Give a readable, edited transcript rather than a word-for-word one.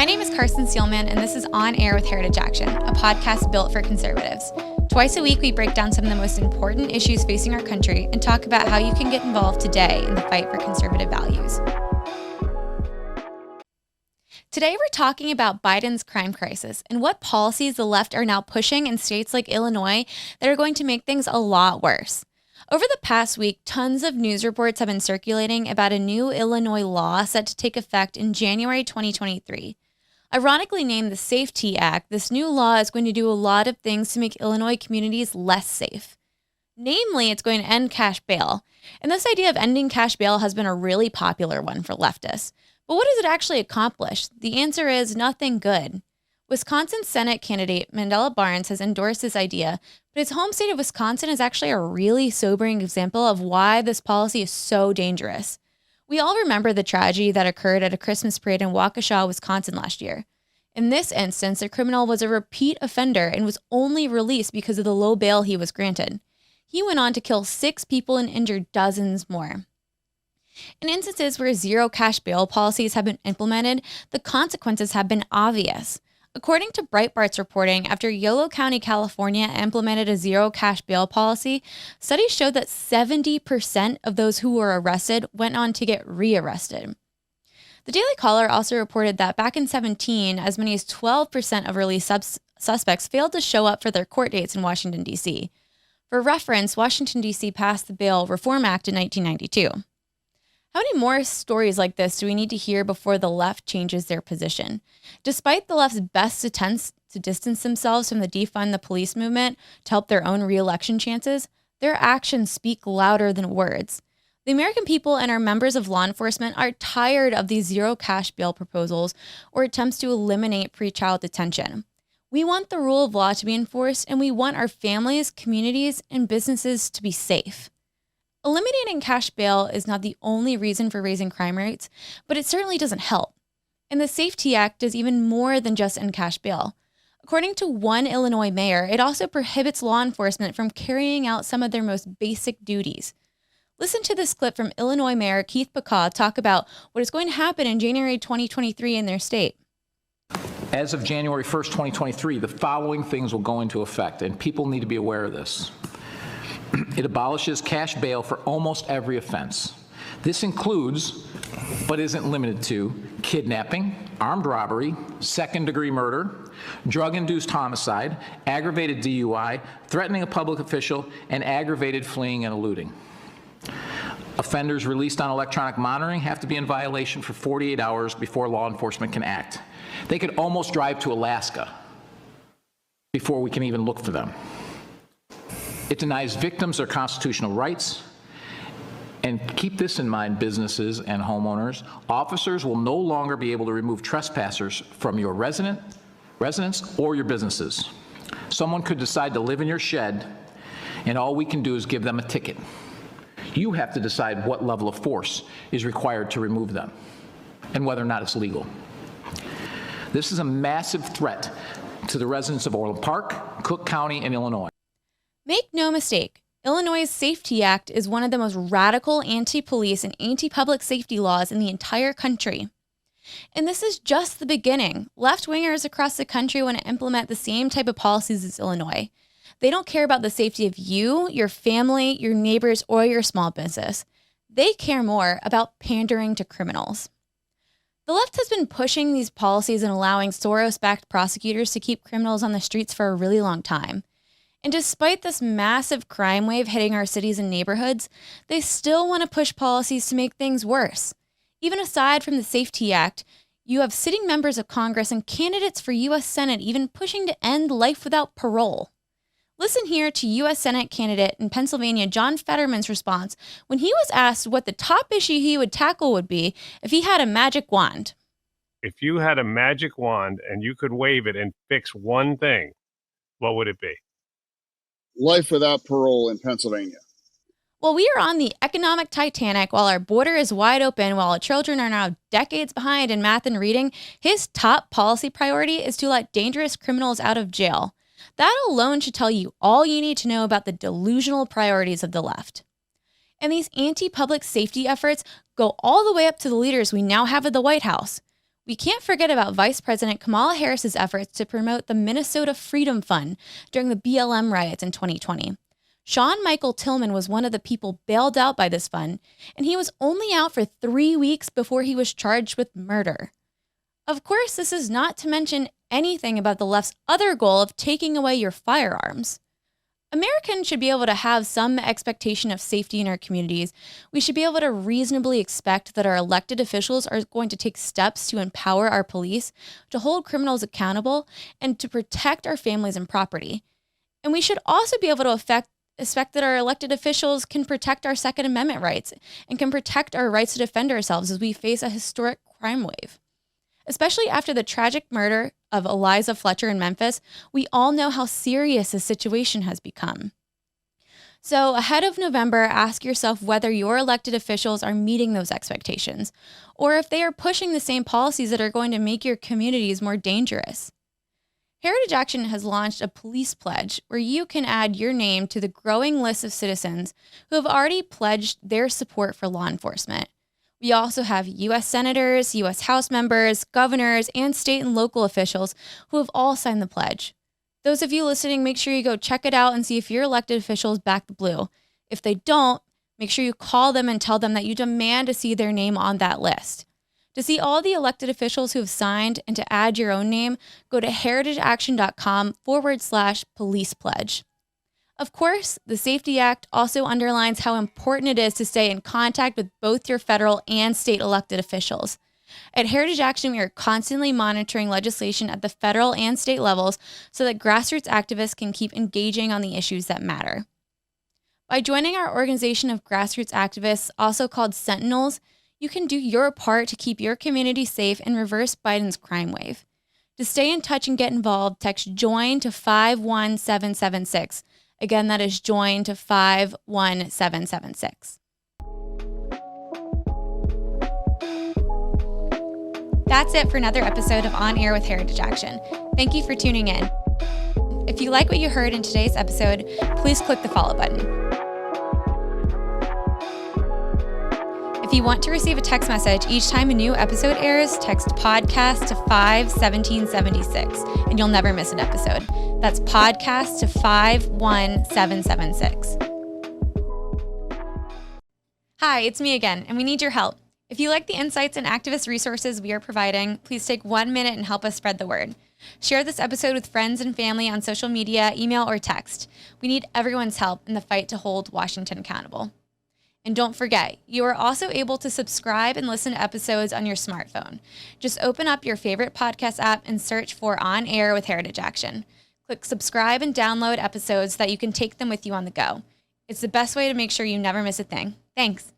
My name is Carson, and this is On Air with Heritage Action, a podcast built for conservatives. Twice a week, we break down some of the most important issues facing our country and talk about how you can get involved today in the fight for conservative values. Today, we're talking about Biden's crime crisis and what policies the left are now pushing in states like Illinois that are going to make things a lot worse. Over the past week, tons of news reports have been circulating about a new Illinois law set to take effect in January 2023. Ironically named the SAFE-T Act, this new law is going to do a lot of things to make Illinois communities less safe. Namely, it's going to end cash bail. And this idea of ending cash bail has been a really popular one for leftists. But what does it actually accomplish? The answer is nothing good. Wisconsin Senate candidate Mandela Barnes has endorsed this idea, but his home state of Wisconsin is actually a really sobering example of why this policy is so dangerous. We all remember the tragedy that occurred at a Christmas parade in Waukesha, Wisconsin last year. In this instance, the criminal was a repeat offender and was only released because of the low bail he was granted. He went on to kill 6 people and injure dozens more. In instances where zero cash bail policies have been implemented, the consequences have been obvious. According to Breitbart's reporting, after Yolo County, California implemented a zero cash bail policy, studies showed that 70% of those who were arrested went on to get rearrested. The Daily Caller also reported that back in 2017, as many as 12% of released suspects failed to show up for their court dates in Washington, D.C. For reference, Washington, D.C. passed the Bail Reform Act in 1992. How many more stories like this do we need to hear before the left changes their position? Despite the left's best attempts to distance themselves from the defund the police movement to help their own re-election chances, their actions speak louder than words. The American people and our members of law enforcement are tired of these zero cash bail proposals or attempts to eliminate pretrial detention. We want the rule of law to be enforced, and we want our families, communities, and businesses to be safe. Eliminating cash bail is not the only reason for raising crime rates, but it certainly doesn't help. And the SAFE-T Act does even more than just end cash bail. According to one Illinois mayor, it also prohibits law enforcement from carrying out some of their most basic duties. Listen to this clip from Illinois Mayor Keith Bacaw talk about what is going to happen in January 2023 in their state. As of January 1st, 2023, the following things will go into effect, and people need to be aware of this. It abolishes cash bail for almost every offense. This includes, but isn't limited to, kidnapping, armed robbery, second-degree murder, drug-induced homicide, aggravated DUI, threatening a public official, and aggravated fleeing and eluding. Offenders released on electronic monitoring have to be in violation for 48 hours before law enforcement can act. They could almost drive to Alaska before we can even look for them. It denies victims their constitutional rights. And keep this in mind, businesses and homeowners. Officers will no longer be able to remove trespassers from your residence or your businesses. Someone could decide to live in your shed, and all we can do is give them a ticket. You have to decide what level of force is required to remove them and whether or not it's legal. This is a massive threat to the residents of Orland Park, Cook County, and Illinois. Make no mistake, Illinois' SAFE-T Act is one of the most radical anti-police and anti-public safety laws in the entire country. And this is just the beginning. Left-wingers across the country want to implement the same type of policies as Illinois. They don't care about the safety of you, your family, your neighbors, or your small business. They care more about pandering to criminals. The left has been pushing these policies and allowing Soros-backed prosecutors to keep criminals on the streets for a really long time. And despite this massive crime wave hitting our cities and neighborhoods, they still want to push policies to make things worse. Even aside from the SAFE-T Act, you have sitting members of Congress and candidates for U.S. Senate even pushing to end life without parole. Listen here to U.S. Senate candidate in Pennsylvania, John Fetterman's response when he was asked what the top issue he would tackle would be if he had a magic wand. If you had a magic wand and you could wave it and fix one thing, what would it be? Life without parole in Pennsylvania. Well, we are on the economic Titanic while our border is wide open, while our children are now decades behind in math and reading. His top policy priority is to let dangerous criminals out of jail. That alone should tell you all you need to know about the delusional priorities of the left. And these anti-public safety efforts go all the way up to the leaders we now have at the White House. We can't forget about Vice President Kamala Harris's efforts to promote the Minnesota Freedom Fund during the BLM riots in 2020. Sean Michael Tillman was one of the people bailed out by this fund, and he was only out for 3 weeks before he was charged with murder. Of course, this is not to mention anything about the left's other goal of taking away your firearms. Americans should be able to have some expectation of safety in our communities. We should be able to reasonably expect that our elected officials are going to take steps to empower our police, to hold criminals accountable, and to protect our families and property. And we should also be able to expect that our elected officials can protect our Second Amendment rights and can protect our rights to defend ourselves as we face a historic crime wave. Especially after the tragic murder of Eliza Fletcher in Memphis, we all know how serious the situation has become. So ahead of November, ask yourself whether your elected officials are meeting those expectations, or if they are pushing the same policies that are going to make your communities more dangerous. Heritage Action has launched a police pledge where you can add your name to the growing list of citizens who have already pledged their support for law enforcement. We also have U.S. senators, U.S. House members, governors, and state and local officials who have all signed the pledge. Those of you listening, make sure you go check it out and see if your elected officials back the blue. If they don't, make sure you call them and tell them that you demand to see their name on that list. To see all the elected officials who have signed and to add your own name, go to heritageaction.com/police pledge. Of course, the Safety Act also underlines how important it is to stay in contact with both your federal and state elected officials. At Heritage Action, we are constantly monitoring legislation at the federal and state levels so that grassroots activists can keep engaging on the issues that matter. By joining our organization of grassroots activists, also called Sentinels, you can do your part to keep your community safe and reverse Biden's crime wave. To stay in touch and get involved, text JOIN to 51776. Again, that is JOIN to 51776. That's it for another episode of On Air with Heritage Action. Thank you for tuning in. If you like what you heard in today's episode, please click the follow button. If you want to receive a text message each time a new episode airs, text podcast to 51776 and you'll never miss an episode. That's podcast to 51776. Hi, it's me again, and we need your help. If you like the insights and activist resources we are providing, please take 1 minute and help us spread the word. Share this episode with friends and family on social media, email, or text. We need everyone's help in the fight to hold Washington accountable. And don't forget, you are also able to subscribe and listen to episodes on your smartphone. Just open up your favorite podcast app and search for On Air with Heritage Action. Click subscribe and download episodes so that you can take them with you on the go. It's the best way to make sure you never miss a thing. Thanks.